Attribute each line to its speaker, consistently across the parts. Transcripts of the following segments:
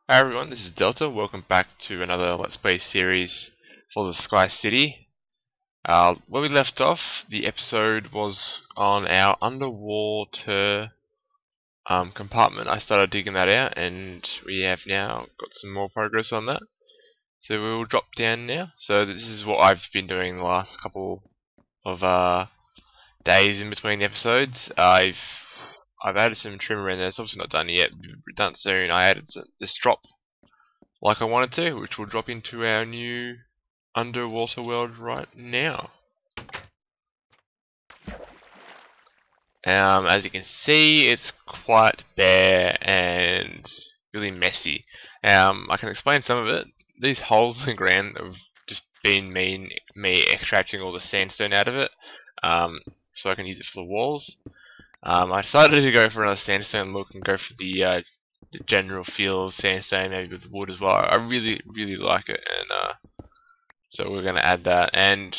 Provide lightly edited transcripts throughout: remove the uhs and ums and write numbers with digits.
Speaker 1: Hi everyone, this is Delta. Welcome back to another Let's Play series for the Sky City. Where we left off, the episode was on our underwater compartment. I started digging that out and we have now got some more progress on that. So we will drop down now. So this is what I've been doing the last couple of days in between the episodes. I've added some trim around there. It's obviously not done yet. It'll be done soon. I added this drop like I wanted to, which will drop into our new underwater world right now. As you can see, it's quite bare and really messy. I can explain some of it. These holes in the ground have just been me extracting all the sandstone out of it, so I can use it for the walls. I decided to go for another sandstone look and go for the general feel of sandstone, maybe with wood as well. I really like it, and so we're going to add that. And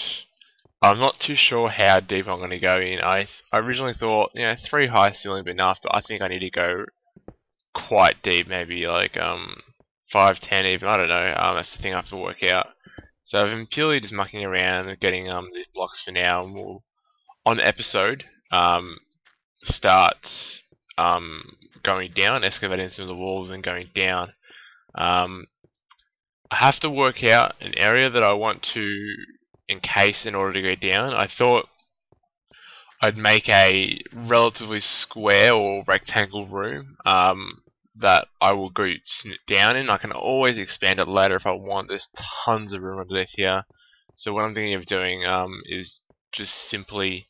Speaker 1: I'm not too sure how deep I'm going to go in. I originally thought, 3 high ceiling would be enough, but I think I need to go quite deep, maybe like 5, 10 even. I don't know. That's the thing I have to work out. So I've been purely just mucking around and getting these blocks for now, and we'll on the episode start going down, excavating some of the walls and going down. I have to work out an area that I want to encase in order to go down. I thought I'd make a relatively square or rectangle room that I will go down in. I can always expand it later if I want. There's tons of room underneath here. So what I'm thinking of doing is just simply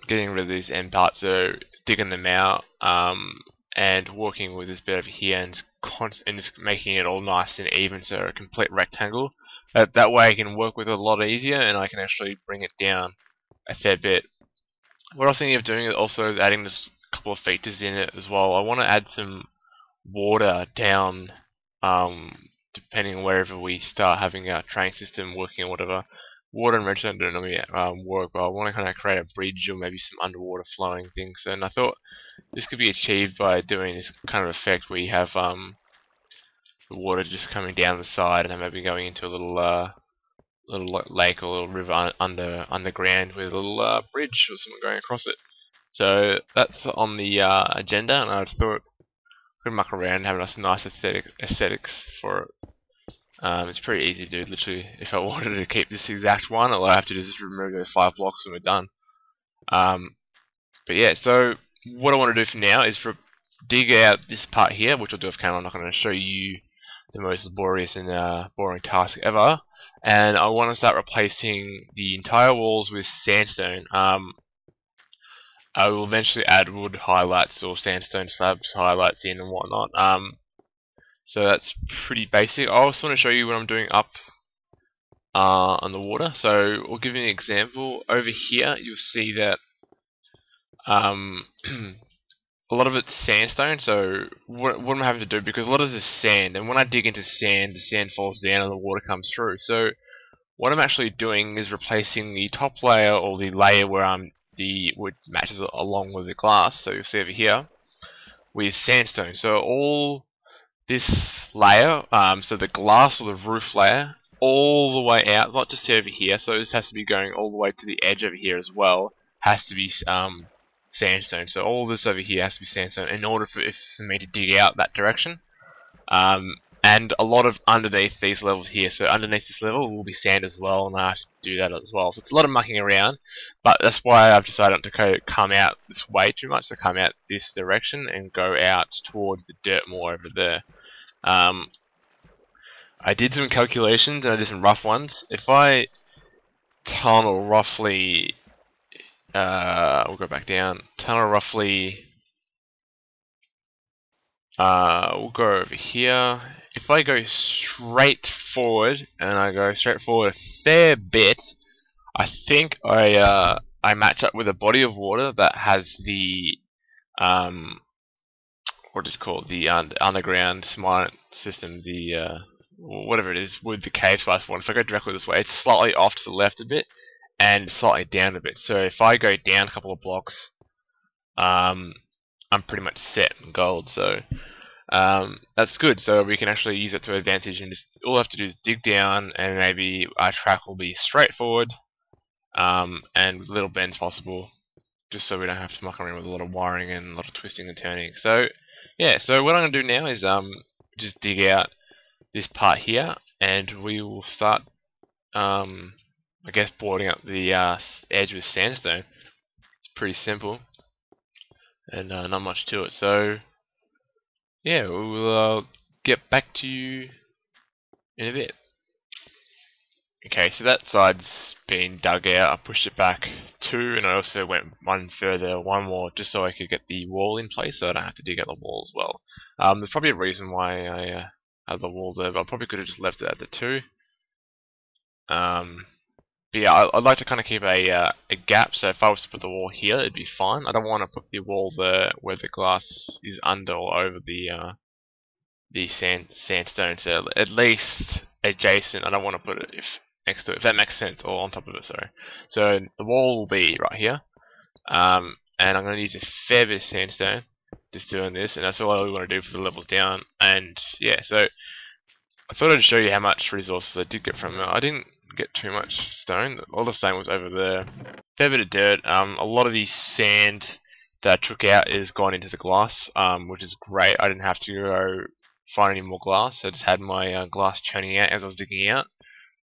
Speaker 1: getting rid of these end parts, so digging them out and working with this bit over here and just making it all nice and even, so a complete rectangle. That way I can work with it a lot easier and I can actually bring it down a fair bit. What I was thinking of doing also is adding this couple of features in it as well. I want to add some water down, depending on wherever we start having our train system working or whatever. Water and redstone don't normally work, but I want to kind of create a bridge or maybe some underwater flowing things. And I thought this could be achieved by doing this kind of effect where you have the water just coming down the side and then maybe going into a little lake or a little river underground with a little bridge or something going across it. So that's on the agenda, and I thought I could muck around and have some nice aesthetics for it. It's pretty easy to do, literally. If I wanted to keep this exact one, all I have to do is just remove those 5 blocks and we're done. But yeah, so what I want to do for now is dig out this part here, which I'll do off camera. I'm not going to show you the most laborious and boring task ever. And I want to start replacing the entire walls with sandstone. I will eventually add wood highlights or sandstone slabs highlights in and whatnot. So that's pretty basic. I also want to show you what I'm doing up on the water. So I'll give you an example. Over here, you'll see that a lot of it's sandstone. So what am I having to do? Because a lot of this is sand, and when I dig into sand, the sand falls down and the water comes through. So what I'm actually doing is replacing the top layer, or the layer where the wood matches along with the glass. So you'll see over here with sandstone. So all this layer, so the glass or the roof layer, all the way out, not just over here, so this has to be going all the way to the edge over here as well, has to be sandstone. So all this over here has to be sandstone in order for me to dig out that direction. And a lot of underneath these levels here, so underneath this level will be sand as well, and I have to do that as well. So it's a lot of mucking around, but that's why I've decided not to come out this way too much, to come out this direction and go out towards the dirt more over there. I did some calculations and I did some rough ones. If I tunnel roughly, we'll go back down, tunnel roughly, we'll go over here. If I go straight forward, and I go straight forward a fair bit, I think I match up with a body of water that has the what is it called, the underground smart system, the whatever it is, with the cave spice water. If I go directly this way, it's slightly off to the left a bit and slightly down a bit. So if I go down a couple of blocks, I'm pretty much set in gold. So that's good. So we can actually use it to advantage, and just all we have to do is dig down, and maybe our track will be straightforward, and little bends possible, just so we don't have to muck around with a lot of wiring and a lot of twisting and turning. So yeah, so what I'm gonna do now is just dig out this part here, and we will start I guess boarding up the edge with sandstone. It's pretty simple and not much to it. So yeah, we'll get back to you in a bit. Okay, so that side's been dug out. I pushed it back 2, and I also went one more, just so I could get the wall in place, so I don't have to dig out the wall as well. There's probably a reason why I have the wall there, but I probably could have just left it at the 2. But yeah, I'd like to kind of keep a gap, so if I was to put the wall here, it'd be fine. I don't want to put the wall there where the glass is under or over the sandstone, so at least adjacent. I don't want to put it next to it, if that makes sense, or on top of it, sorry. So the wall will be right here, and I'm going to use a fair bit of sandstone just doing this, and that's all I want to do for the levels down. And yeah, so I thought I'd show you how much resources I did get from it. I didn't get too much stone. All the stone was over there. Fair bit of dirt. A lot of the sand that I took out is gone into the glass, which is great. I didn't have to go find any more glass. I just had my glass churning out as I was digging out.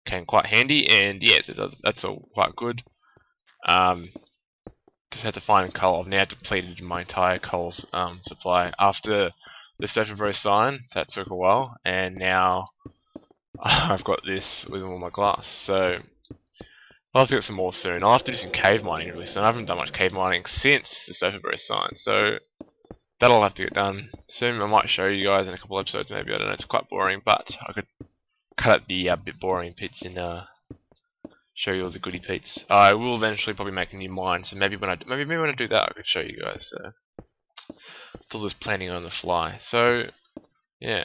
Speaker 1: Came quite handy, and yes, that's all quite good. Just had to find coal. I've now depleted my entire coal supply after the Surfer Bro sign. That took a while, and now I've got this with all my glass. So I'll have to get some more soon. I'll have to do some cave mining really soon. I haven't done much cave mining since the Surfer Bro sign, so that'll have to get done soon. I might show you guys in a couple episodes maybe. I don't know, it's quite boring, but I could cut out the bit boring bits and show you all the goody bits. I will eventually probably make a new mine, so maybe when I do that, I could show you guys. So it's all just planning on the fly. So yeah.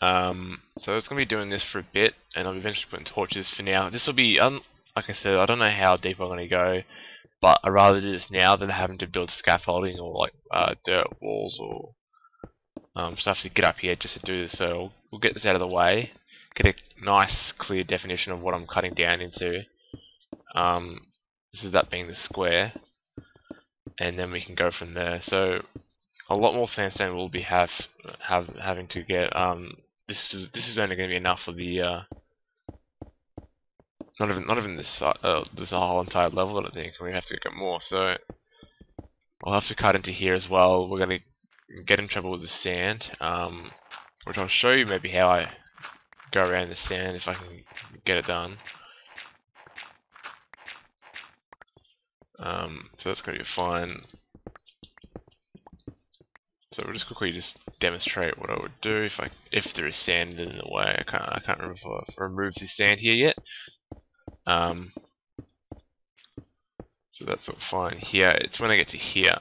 Speaker 1: So it's gonna be doing this for a bit, and I'll be eventually putting torches for now. This will be, like I said, I don't know how deep I'm gonna go, but I'd rather do this now than having to build scaffolding or like dirt walls or stuff to get up here just to do this. So we'll get this out of the way, get a nice clear definition of what I'm cutting down into. This is that being the square, and then we can go from there. So a lot more sandstone will be having to get. This is only going to be enough for the not even this this whole entire level. I don't think we have to get more. So I'll have to cut into here as well. We're going to get in trouble with the sand, which I'll show you maybe how I go around the sand if I can get it done. So that's going to be fine. So we'll just quickly demonstrate what I would do if there is sand in the way. I can't remember if I've removed this sand here yet. So that's all fine here. It's when I get to here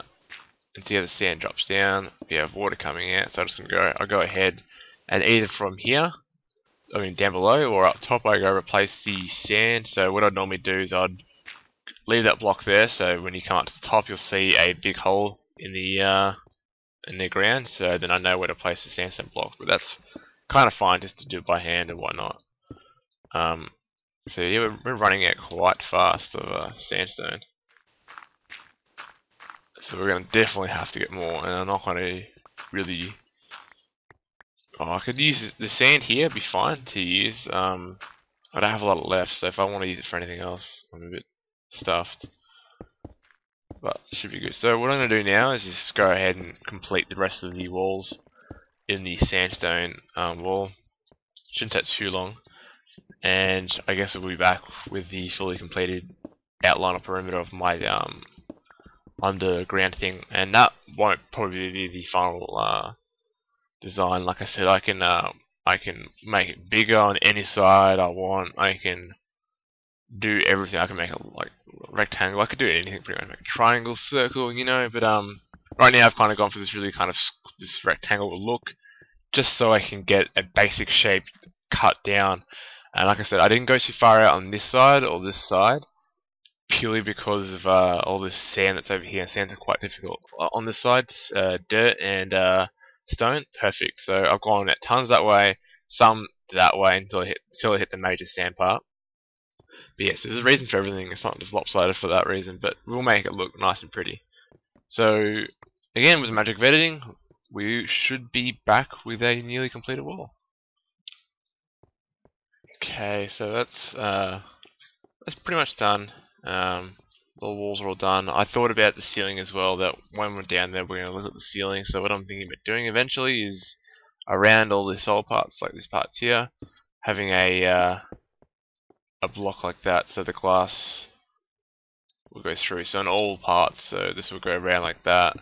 Speaker 1: and see how the sand drops down. We have water coming out, so I'll go ahead and either from here, I mean down below, or up top, I go replace the sand. So what I'd normally do is I'd leave that block there, so when you come up to the top, you'll see a big hole in the ground, so then I know where to place the sandstone block. But that's kind of fine just to do it by hand and whatnot. So yeah, we're running out quite fast of sandstone, so we're going to definitely have to get more, and I'm not going to really. Oh, I could use the sand here, be fine to use. I don't have a lot left, so if I want to use it for anything else, I'm a bit stuffed. But it should be good. So what I'm going to do now is just go ahead and complete the rest of the walls in the sandstone wall. Shouldn't take too long. And I guess we'll be back with the fully completed outline or perimeter of my underground thing. And that won't probably be the final design. Like I said, I can make it bigger on any side I want. I can do everything. I can make it like rectangle. I could do anything pretty much. Make a triangle, circle, you know. But right now I've kind of gone for this really kind of this rectangle look, just so I can get a basic shape cut down. And like I said, I didn't go too far out on this side or this side, purely because of all this sand that's over here. Sands are quite difficult on this side, dirt and
Speaker 2: stone, perfect. So I've gone at tons that way, some that way until I hit the major sand part. But yes, there's a reason for everything. It's not just lopsided for that reason, but we'll make it look nice and pretty. So again, with magic of editing, we should be back with a nearly completed wall. Okay, so that's pretty much done. The walls are all done. I thought about the ceiling as well, that when we're down there we're going to look at the ceiling. So what I'm thinking about doing eventually is around all the solid parts, like this part here, having a block like that, so the glass will go through. So in all parts, so this will go around like that,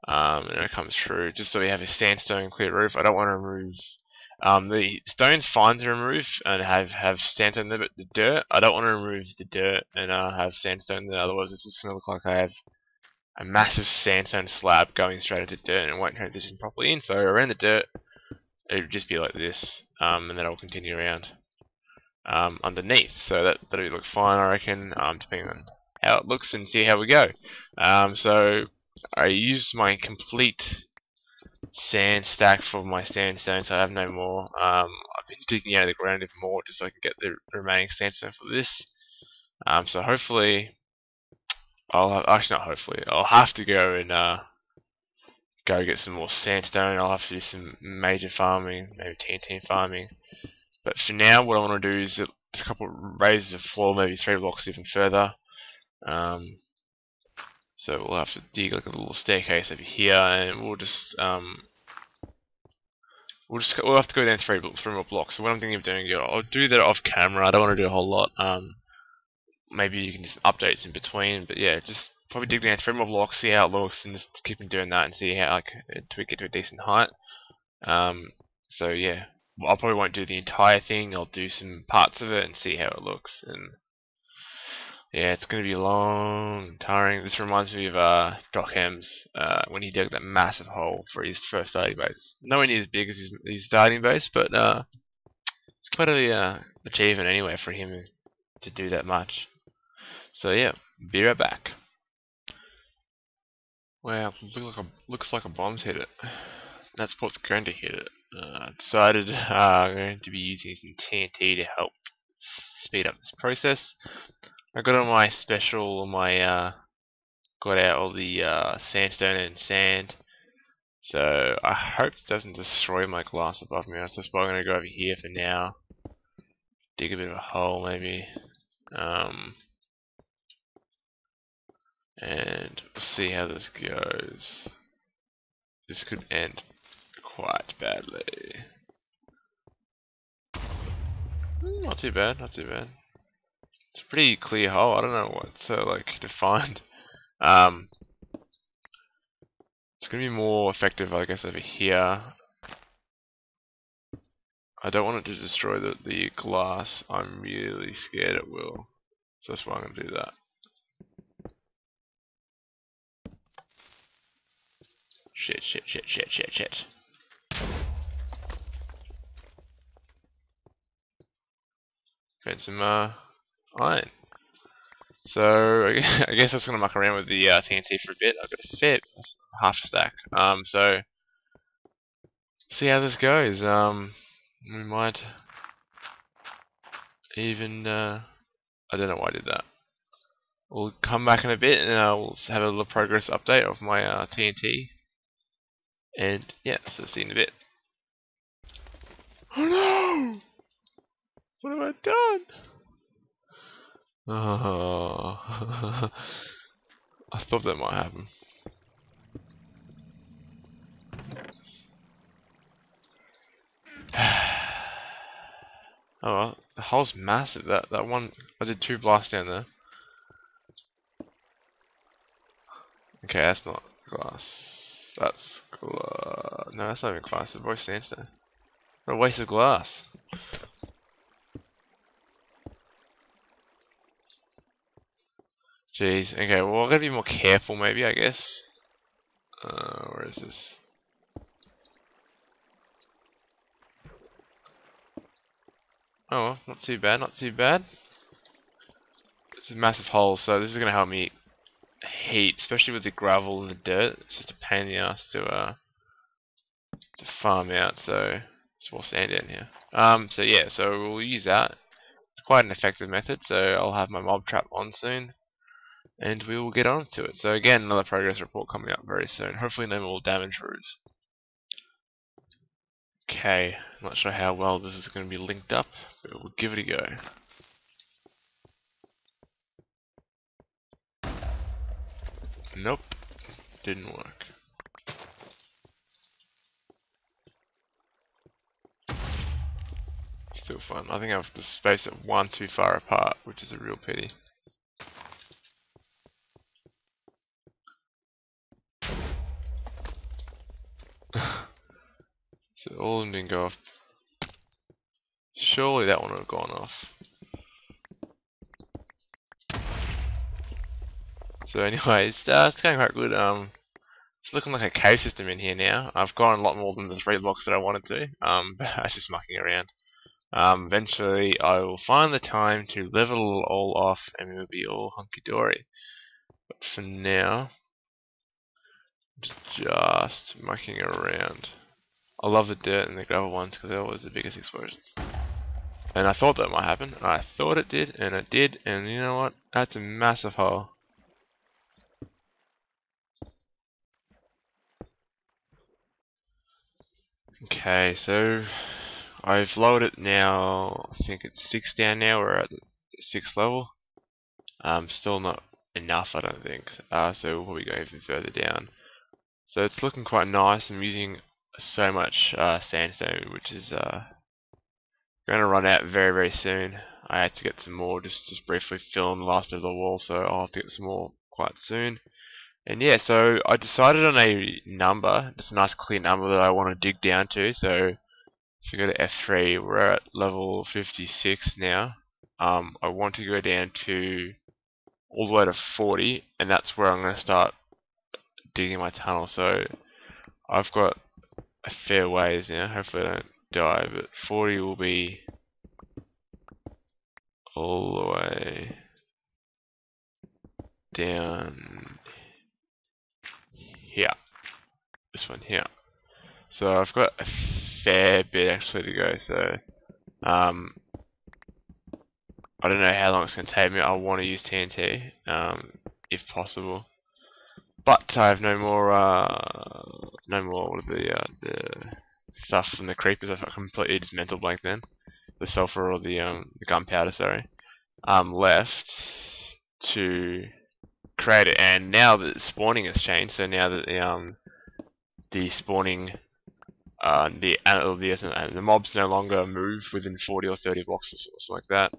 Speaker 2: and it comes through, just so we have a sandstone clear roof. I don't want to remove the stone's fine to remove and have sandstone there, but the dirt, I don't want to remove the dirt and have sandstone there. Otherwise, it's just going to look like I have a massive sandstone slab going straight into dirt, and it won't transition properly in. So around the dirt, it would just be like this, and then I'll continue around underneath. So that'll look fine, I reckon, depending on how it looks, and see how we go. So I used my complete sand stack for my sandstone, so I have no more. I've been digging out of the ground even more just so I can get the remaining sandstone for this. So hopefully, actually not hopefully, I'll have to go and go get some more sandstone. I'll have to do some major farming, maybe TNT farming. But for now, what I want to do is a couple of raises of floor, maybe 3 blocks even further. So we'll have to dig like a little staircase over here, and we'll have to go down 3 more blocks. So what I'm thinking of doing, I'll do that off camera. I don't want to do a whole lot. Maybe you can just updates in between, but yeah, just probably dig down 3 more blocks, see how it looks, and just keep on doing that and see how until we get to a decent height. So yeah, I probably won't do the entire thing. I'll do some parts of it and see how it looks. And yeah, it's going to be long and tiring. This reminds me of Doc Hems when he dug that massive hole for his first starting base. Nowhere near as big as his starting base, but it's quite a achievement anyway for him to do that much. So yeah, be right back. Well, looks like a bomb's hit it. That's what's going to hit it. Decided I'm going to be using some TNT to help speed up this process. I got on my special, got out all the sandstone and sand. So I hope it doesn't destroy my glass above me. That's why I'm going to go over here for now. Dig a bit of a hole maybe. And we'll see how this goes. This could end quite badly. Not too bad, not too bad. It's a pretty clear hole. I don't know what's like defined. It's gonna be more effective, I guess, over here. I don't want it to destroy the glass. I'm really scared it will. So that's why I'm gonna do that. Shit. Found some iron. So I guess that's gonna muck around with the TNT for a bit. I've got a fair half a stack. So see how this goes. We might even I don't know why I did that. We'll come back in a bit and we'll have a little progress update of my TNT. And yeah, so see you in a bit. Oh no! What have I done? Oh, I thought that might happen. Oh well, the hole's massive. That one, I did 2 blasts down there. Okay, that's not glass. That's glass. No, that's not even glass. It's both sandstone. What a waste of glass. Jeez. Okay, well, I'm gonna be more careful, maybe. I guess. Where is this? Oh, well, not too bad. Not too bad. It's a massive hole, so this is gonna help me heap, especially with the gravel and the dirt. It's just a pain in the ass to
Speaker 1: to farm out, so there's more sand down here. So yeah, so we'll use that. It's quite an effective method, so I'll have my mob trap on soon, and we will get on to it. So again, another progress report coming up very soon. Hopefully no more damage roos. Okay, not sure how well this is going to be linked up, but we'll give it a go. Nope, didn't work. Still fun. I think I've just spaced it one too far apart, which is a real pity. So all of them didn't go off. Surely that one would have gone off. So anyways, it's going quite good. It's looking like a cave system in here now. I've gone a lot more than the 3 blocks that I wanted to, but I was just mucking around. Eventually I will find the time to level it all off and we'll be all hunky-dory. But for now, just mucking around. I love the dirt and the gravel ones because they're always the biggest explosions. And I thought that might happen, and I thought it did, and it did, and you know what? That's a massive hole. Okay, so I've lowered it now. I think it's 6 down now. We're at the 6th level. Still not enough, I don't think. So we'll probably go even further down. So it's looking quite nice. I'm using so much sandstone, which is going to run out very, very soon. I had to get some more just briefly fill in the last bit of the wall, so I'll have to get some more quite soon. And yeah, so I decided on a number, just a nice clear number that I want to dig down to. So if you go to F3, we're at level 56 now. I want to go down to all the way to 40, and that's where I'm going to start digging my tunnel. So I've got a fair ways now. Hopefully I don't die, but 40 will be all the way down here. This one here. So I've got a fair bit actually to go. So I don't know how long it's going to take me. I want to use TNT if possible, but I have no more all of the stuff from the creepers. I've completely just mental blank then. The sulfur or the gunpowder, sorry, left to create it. And now that spawning has changed, so now that the spawning the mobs no longer move within 40 or 30 blocks or something like that.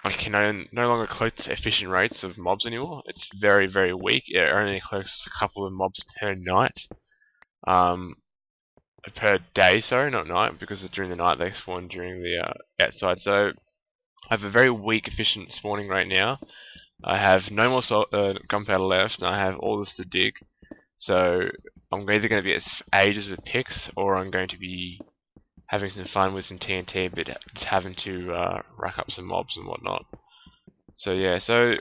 Speaker 1: I can no longer collect efficient rates of mobs anymore. It's very, very weak. It only collects a couple of mobs per night. Per day, sorry, not night, because during the night they spawn during the outside. So I have a very weak efficient spawning rate now. I have no more gunpowder left, and I have all this to dig. So I'm either going to be at ages with picks, or I'm going to be having some fun with some TNT, but just having to rack up some mobs and whatnot. So yeah, so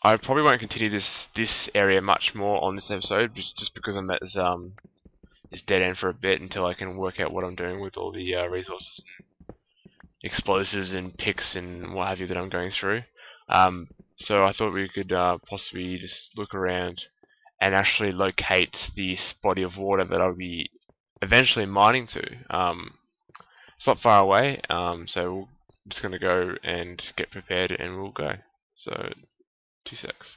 Speaker 1: I probably won't continue this area much more on this episode, just because I'm at this dead end for a bit until I can work out what I'm doing with all the resources, explosives and picks and what have you that I'm going through. So I thought we could possibly just look around and actually locate this body of water that I'll be eventually mining to. It's not far away, so we're just going to go and get prepared and we'll go. So 2 secs.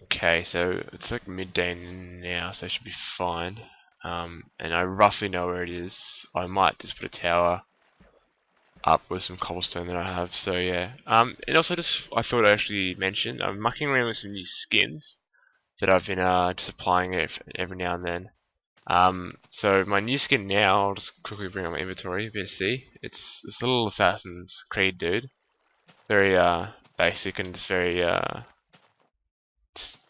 Speaker 1: Okay, so it's like midday now, so I should be fine. And I roughly know where it is. I might just put a tower up with some cobblestone that I have, so yeah. And also I thought I actually mentioned, I'm mucking around with some new skins that I've been just applying it every now and then. So my new skin now, I'll just quickly bring up my inventory, BSC. It's this little Assassin's Creed dude. Very basic and just very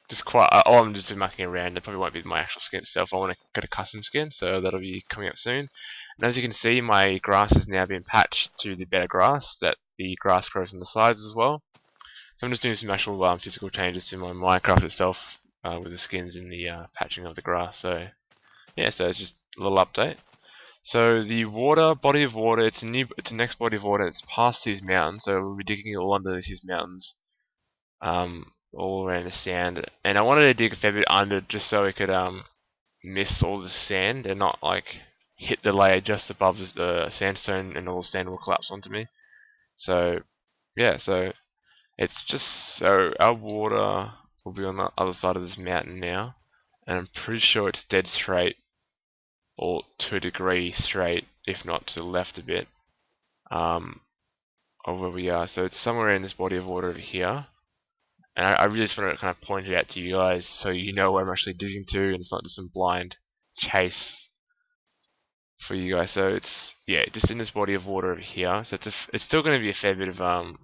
Speaker 1: just quite. I'm just mucking around. It probably won't be my actual skin itself. I want to get a custom skin, so that'll be coming up soon. And as you can see, my grass has now been patched to the better grass. That the grass grows on the sides as well. So I'm just doing some actual physical changes to my Minecraft itself with the skins and the patching of the grass. So yeah, so it's just a little update. So the body of water, it's a next body of water. It's past these mountains, so we'll be digging all under these mountains, all around the sand. And I wanted to dig a fair bit under just so we could miss all the sand and not like hit the layer just above the sandstone, and all the sand will collapse onto me. So yeah, so it's just so our water will be on the other side of this mountain now, and I'm pretty sure it's dead straight, or to a degree straight, if not to the left a bit, of where we are. So it's somewhere in this body of water over here, and I really just want to kind of point it out to you guys so you know where I'm actually digging to, and it's not just some blind chase for you guys. So it's, yeah, just in this body of water over here. So it's still going to be a fair bit of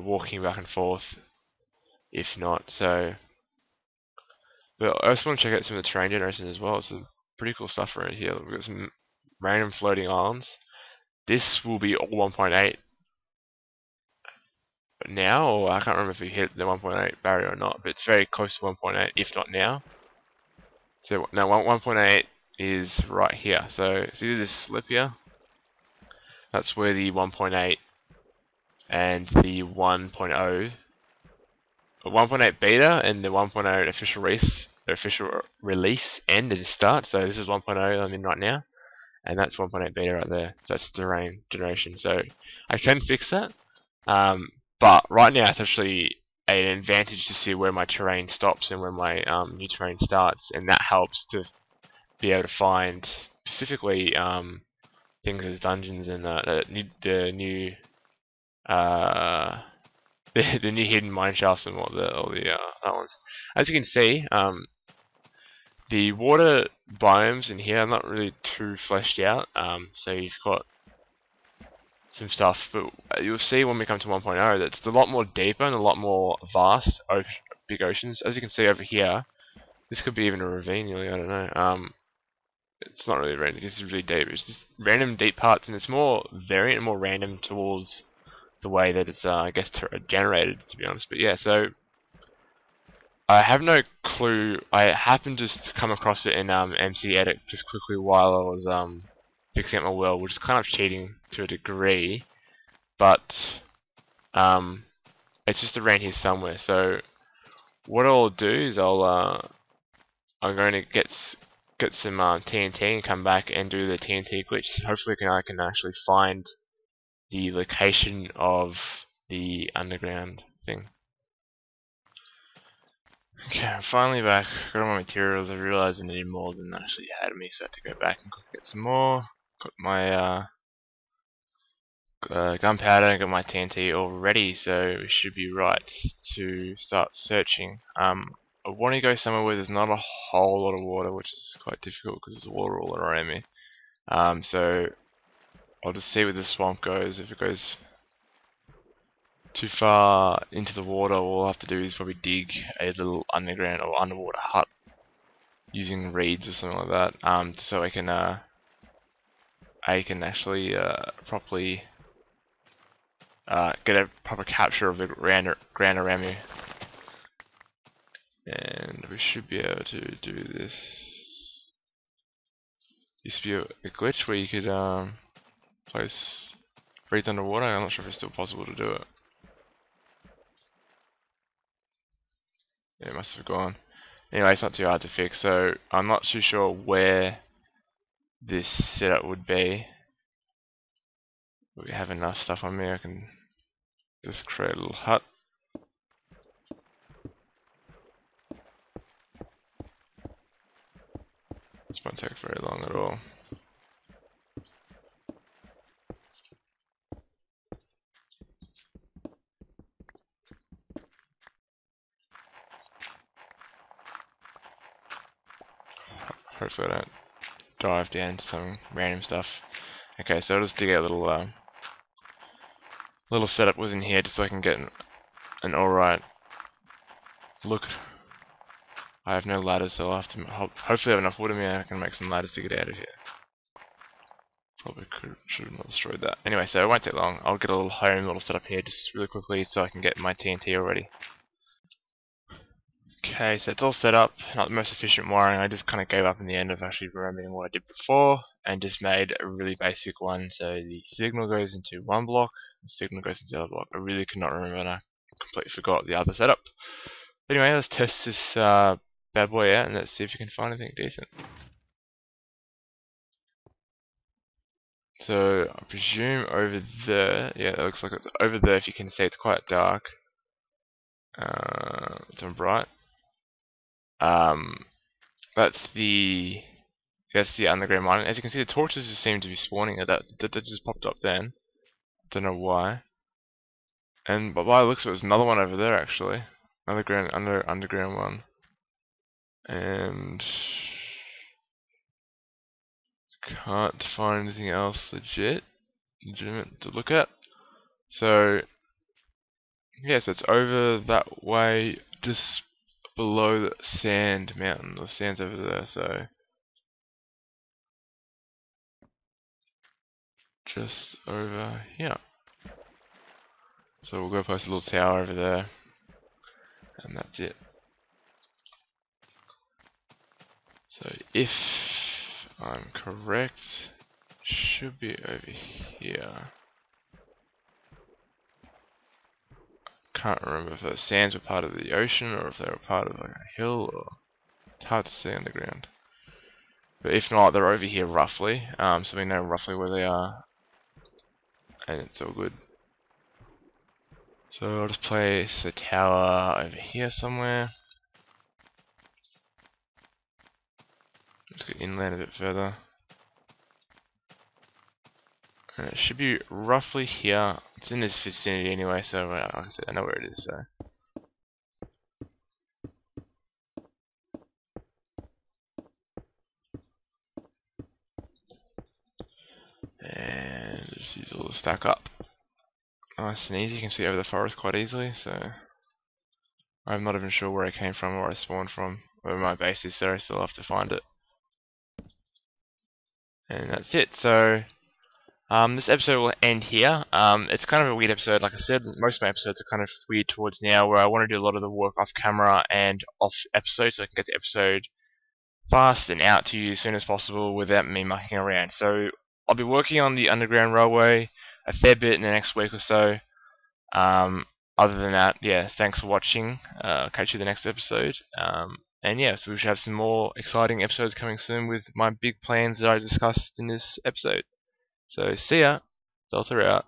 Speaker 1: walking back and forth, if not. So, but I also want to check out some of the terrain generation as well. Some pretty cool stuff around here. We've got some random floating islands. This will be all 1.8 now, or I can't remember if we hit the 1.8 barrier or not, but it's very close to 1.8, if not now. So now 1.8 is right here. So see this slip here? That's where the 1.8 and the 1.0, 1.8 beta and the 1.0 official release end and start. So this is 1.0 I'm in right now, and that's 1.8 beta right there. So that's terrain generation. So I can fix that, but right now it's actually an advantage to see where my terrain stops and where my new terrain starts, and that helps to be able to find specifically things as dungeons and the new the new hidden mine shafts and all the other ones. As you can see, the water biomes in here are not really too fleshed out. So you've got some stuff, but you'll see when we come to 1.0 that it's a lot more deeper and a lot more vast, big oceans. As you can see over here, this could be even a ravine, really, I don't know. It's not really random, it's really deep. It's just random deep parts, and it's more variant and more random towards the way that it's, I guess, generated, to be honest. But yeah, so I have no clue. I happened just to come across it in MC Edit just quickly while I was fixing up my world, which is kind of cheating to a degree, but it's just around here somewhere. So what I'll do is I'm going to get some TNT and come back and do the TNT glitch. Hopefully I can actually find the location of the underground thing. Okay, I'm finally back. Got all my materials. I realized I needed more than I actually had me, so I had to go back and get some more. Got my gunpowder, got my TNT all ready, so we should be right to start searching. I want to go somewhere where there's not a whole lot of water, which is quite difficult because there's water all around me. So I'll just see where the swamp goes. If it goes too far into the water, all I'll have to do is probably dig a little underground or underwater hut using reeds or something like that, so I can actually properly get a proper capture of the ground around me. And we should be able to do this. Used to be a glitch where you could place reeds underwater. I'm not sure if it's still possible to do it. Yeah, it must have gone. Anyway, it's not too hard to fix, so I'm not too sure where this setup would be. We have enough stuff on me, I can just create a little hut. This won't take very long at all. Hopefully I don't dive down into some random stuff. Okay, so I'll just dig out a little setup was in here just so I can get an alright look. I have no ladders, so I'll have to hopefully have enough wood in me and I can make some ladders to get out of here. Probably should have not destroyed that. Anyway, so it won't take long. I'll get a little home, little setup here just really quickly so I can get my TNT already. Okay, so it's all set up, not the most efficient wiring. I just kind of gave up in the end of actually remembering what I did before and just made a really basic one. So the signal goes into one block, the signal goes into the other block. I really could not remember and I completely forgot the other setup. But anyway, let's test this bad boy out and let's see if you can find anything decent. So I presume over there, yeah, it looks like it's over there. If you can see, it's quite dark. It's on bright. That's the underground mine. As you can see, the torches just seem to be spawning. That just popped up then. Don't know why. And but by the looks of it, there's another one over there actually. Another underground one. And can't find anything else legitimate to look at. So yeah, so it's over that way, just below the sand mountain. The sand's over there, so just over here. So we'll go place a little tower over there, and that's it. So if I'm correct, should be over here. Can't remember if those sands were part of the ocean or if they were part of like a hill, or it's hard to see underground. But if not, they're over here roughly, so we know roughly where they are, and it's all good. So I'll just place a tower over here somewhere. Let's go inland a bit further. And it should be roughly here. It's in this vicinity anyway, so like I said, I know where it is. So and just use all the stack up. Nice and easy. You can see over the forest quite easily. So I'm not even sure where I came from or where I spawned from, where my base is. So I still have to find it. And that's it. So this episode will end here. It's kind of a weird episode. Like I said, most of my episodes are kind of weird towards now, where I want to do a lot of the work off camera and off episode, so I can get the episode fast and out to you as soon as possible without me mucking around. So I'll be working on the Underground Railway a fair bit in the next week or so. Other than that, yeah, thanks for watching. Catch you in the next episode. And yeah, so we should have some more exciting episodes coming soon with my big plans that I discussed in this episode. So see ya. Delta out.